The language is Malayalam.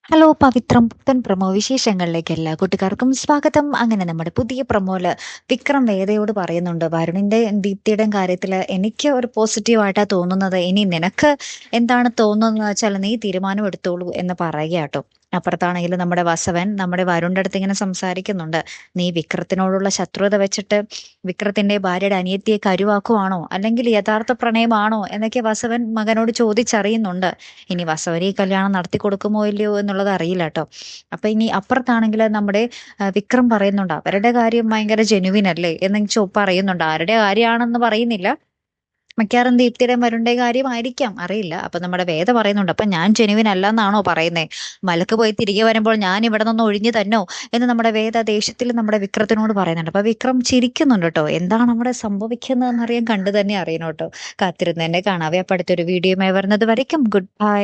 ഹലോ പവിത്രം പുത്തൻ പ്രൊമോ വിശേഷങ്ങളിലേക്ക് എല്ലാ കൂട്ടുകാർക്കും സ്വാഗതം. അങ്ങനെ നമ്മുടെ പുതിയ പ്രൊമോയില് വിക്രം വേദയോട് പറയുന്നുണ്ട്, വരുണിന്റെ ദീപ്തിയുടെയും കാര്യത്തിൽ എനിക്ക് ഒരു പോസിറ്റീവായിട്ടാ തോന്നുന്നത്, ഇനി നിനക്ക് എന്താണ് തോന്നുന്നത് വെച്ചാൽ നീ തീരുമാനം എടുത്തോളൂ എന്ന് പറയുക കേട്ടോ. അപ്പുറത്താണെങ്കിൽ നമ്മുടെ വസവൻ നമ്മുടെ വരുണിന്റെ അടുത്ത് ഇങ്ങനെ സംസാരിക്കുന്നുണ്ട്, നീ വിക്രത്തിനോടുള്ള ശത്രുത വെച്ചിട്ട് വിക്രത്തിന്റെ ഭാര്യയുടെ അനിയത്തിയെ കരുവാക്കുവാണോ, അല്ലെങ്കിൽ യഥാർത്ഥ പ്രണയമാണോ എന്നൊക്കെ വസവൻ മകനോട് ചോദിച്ചറിയുന്നുണ്ട്. ഇനി വസവന് ഈ കല്യാണം നടത്തി കൊടുക്കുമോ ഇല്ലയോ എന്നുള്ളത് അറിയില്ല കേട്ടോ. അപ്പൊ ഇനി അപ്പുറത്താണെങ്കിൽ നമ്മുടെ വിക്രം പറയുന്നുണ്ട്, അവരുടെ കാര്യം ഭയങ്കര ജെനുവിൻ അല്ലേ എന്ന് പറയുന്നുണ്ട്. ആരുടെ കാര്യമാണെന്ന് പറയുന്നില്ല, മിക്കവാറും ദീപ്തിയുടെ വരുണിന്റെ കാര്യമായിരിക്കാം, അറിയില്ല. അപ്പൊ നമ്മുടെ വേദ പറയുന്നുണ്ട്, അപ്പൊ ഞാൻ ജെനുവിൻ അല്ല എന്നാണോ പറയുന്നേ, മലക്ക് പോയി തിരികെ വരുമ്പോൾ ഞാൻ ഇവിടെ നിന്ന് ഒഴിഞ്ഞു തന്നോ എന്ന് നമ്മുടെ വേദ ദേഷ്യത്തിൽ നമ്മുടെ വിക്രത്തിനോട് പറയുന്നുണ്ട്. അപ്പൊ വിക്രം ചിരിക്കുന്നുണ്ട് കേട്ടോ. എന്താണ് അവിടെ സംഭവിക്കുന്നതെന്ന് അറിയാൻ കണ്ടു തന്നെ അറിയണം കേട്ടോ. കാത്തിരുന്ന് തന്നെ കാണാവേ. അപ്പൊ അടുത്തൊരു വീഡിയോയുമായി വരുന്നത് വരയ്ക്കും ഗുഡ് ബൈ.